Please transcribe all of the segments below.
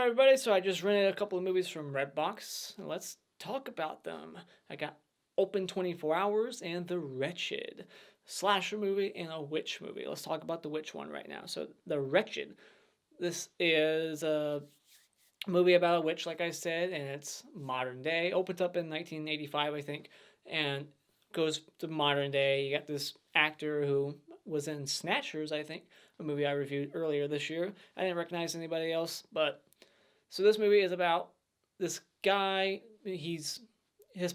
Alright, everybody, so I just rented a couple of movies from Redbox. Let's talk about them. I got Open 24 Hours and The Wretched. Slasher movie and a witch movie. Let's talk about the witch one right now. So, The Wretched. This is a movie about a witch, like I said, and it's modern day. Opened up in 1985, I think, and goes to modern day. You got this actor who was in Snatchers, I think, a movie I reviewed earlier this year. I didn't recognize anybody else, but so this movie is about this guy. His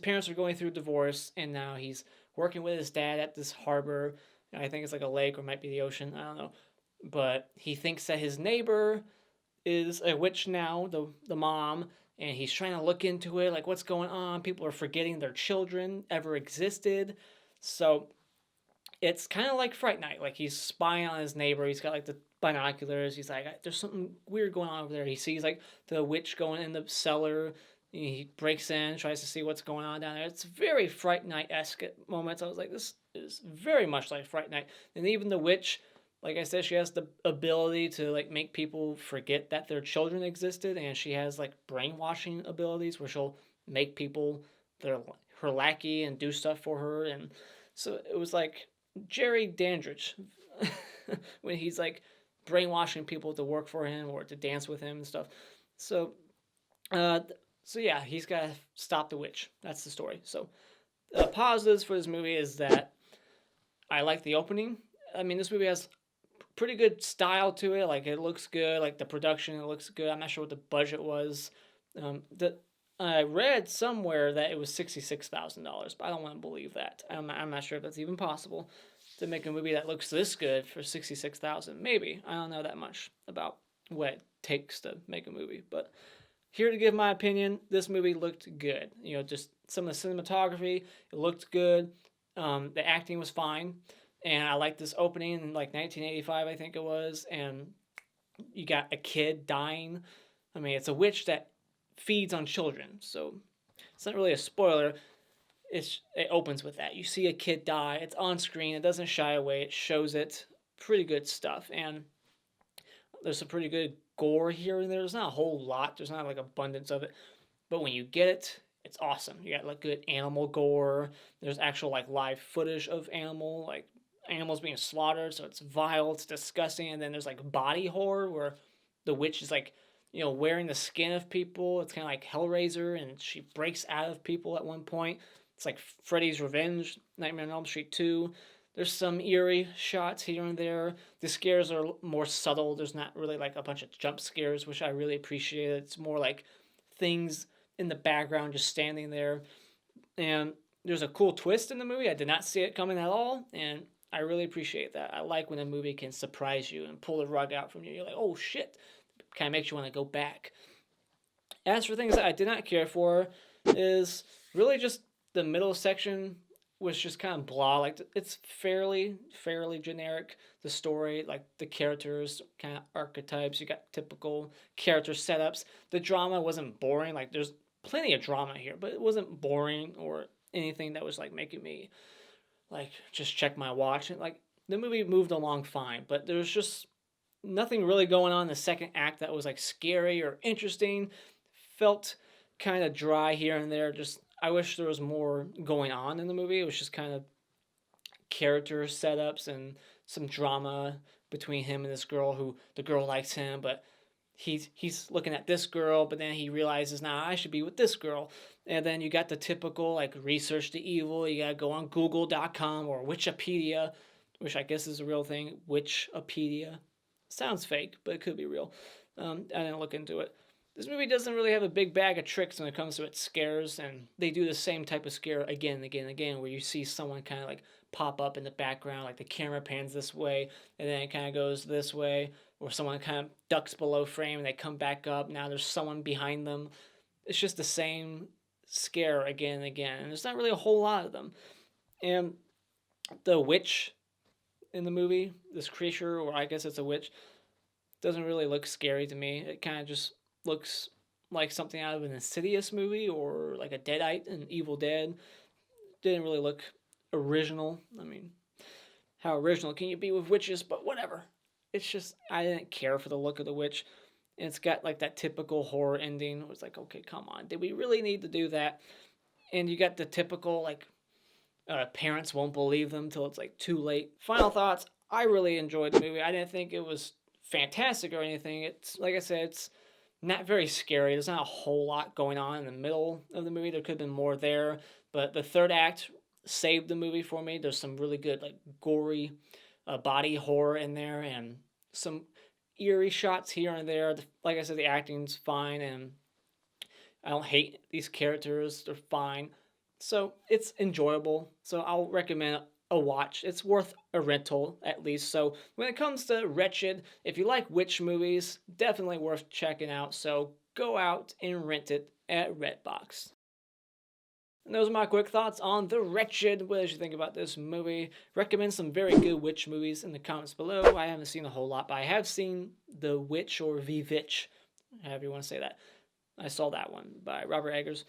parents are going through divorce, and now he's working with his dad at this harbor. I think it's like a lake or might be the ocean. I don't know, but he thinks that his neighbor is a witch now, the mom, and he's trying to look into it, like what's going on. People are forgetting their children ever existed, so it's kind of like Fright Night. Like he's spying on his neighbor. He's got like the binoculars. He's like, there's something weird going on over there. He sees like the witch going in the cellar. He breaks in, tries to see what's going on down there. It's very Fright Night esque at moments. I was like, this is very much like Fright Night. And even the witch, like I said, she has the ability to like make people forget that their children existed, and she has like brainwashing abilities where she'll make people their her lackey and do stuff for her. And so it was like Jerry Dandridge when he's like brainwashing people to work for him or to dance with him and stuff. So, uh, so yeah, he's got to stop the witch. That's the story. So, positives for this movie is that I like the opening. I mean, this movie has pretty good style to it. Like it looks good. Like the production, it looks good. I'm not sure what the budget was. The I read somewhere that it was $66,000, but I don't want to believe that. I'm not sure if that's even possible to make a movie that looks this good for 66,000. Maybe I don't know that much about what it takes to make a movie, but here to give my opinion, this movie looked good. You know, just some of the cinematography, it looked good. The acting was fine, and I like this opening in like 1985, I think it was, and you got a kid dying. I mean, it's a witch that feeds on children, so it's not really a spoiler. It opens with that. You see a kid die. It's on screen. It doesn't shy away. It shows it. Pretty good stuff, and there's some pretty good gore here and there. There's not a whole lot. There's not like abundance of it, but when you get it, it's awesome. You got like good animal gore. There's actual like live footage of animals being slaughtered, so it's vile, it's disgusting. And then there's like body horror where the witch is like, wearing the skin of people. It's kind of like Hellraiser, and she breaks out of people at one point. It's like Freddy's Revenge, Nightmare on Elm Street 2. There's some eerie shots here and there. The scares are more subtle. There's not really like a bunch of jump scares, which I really appreciate. It's more like things in the background just standing there. And there's a cool twist in the movie. I did not see it coming at all, and I really appreciate that. I like when a movie can surprise you and pull the rug out from you. You're like, oh shit. It kind of makes you want to go back. As for things that I did not care for, is really just the middle section was just kind of blah. Like it's fairly generic. The story, like the characters, kind of archetypes. You got typical character setups. The drama wasn't boring. Like there's plenty of drama here, but it wasn't boring or anything that was like making me like just check my watch. And like the movie moved along fine, but there was just nothing really going on in the second act that was like scary or interesting. Felt kind of dry here and there. Just I wish there was more going on in the movie. It was just kind of character setups and some drama between him and this girl who the girl likes him, but he's looking at this girl, but then he realizes now I should be with this girl. And then you got the typical like research the evil. You gotta go on Google.com or Wikipedia, which I guess is a real thing. Wikipedia sounds fake, but it could be real. I didn't look into it. This movie doesn't really have a big bag of tricks when it comes to its scares, and they do the same type of scare again and again and again, where you see someone kind of like pop up in the background, like the camera pans this way, and then it kind of goes this way, or someone kind of ducks below frame and they come back up. Now there's someone behind them. It's just the same scare again and again, and there's not really a whole lot of them. And the witch in the movie, this creature, or I guess it's a witch, doesn't really look scary to me. It kind of just looks like something out of an Insidious movie or like a Deadite in Evil Dead. Didn't really look original. I mean, how original can you be with witches? But whatever. It's just, I didn't care for the look of the witch. And it's got like that typical horror ending. It's like, okay, come on, did we really need to do that? And you got the typical like parents won't believe them till it's like too late. Final thoughts. I really enjoyed the movie. I didn't think it was fantastic or anything. It's like I said, it's not very scary. There's not a whole lot going on in the middle of the movie. There could have been more there, but the third act saved the movie for me. There's some really good like gory body horror in there and some eerie shots here and there. Like I said, the acting's fine, and I don't hate these characters. They're fine. So it's enjoyable. So I'll recommend a watch. It's worth a rental at least. So when it comes to Wretched, if you like witch movies, definitely worth checking out. So go out and rent it at Redbox. And those are my quick thoughts on The Wretched. What did you think about this movie? Recommend some very good witch movies in the comments below. I haven't seen a whole lot, but I have seen The Witch or The Vitch, however you want to say that. I saw that one by Robert Eggers.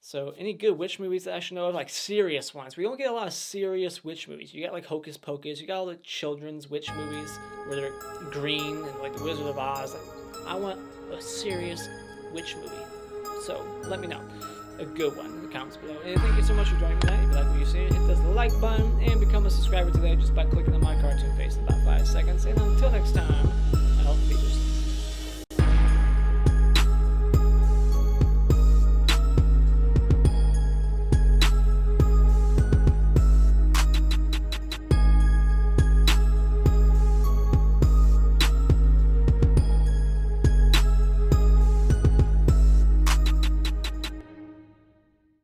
So any good witch movies that I should know of, like serious ones. We don't get a lot of serious witch movies. You got like Hocus Pocus. You got all the children's witch movies where they're green and like the Wizard of Oz. Like, I want a serious witch movie. So let me know. A good one in the comments below. And thank you so much for joining me tonight. If you like what you've seen, hit the like button and become a subscriber today just by clicking on my cartoon face in about 5 seconds. And until next time,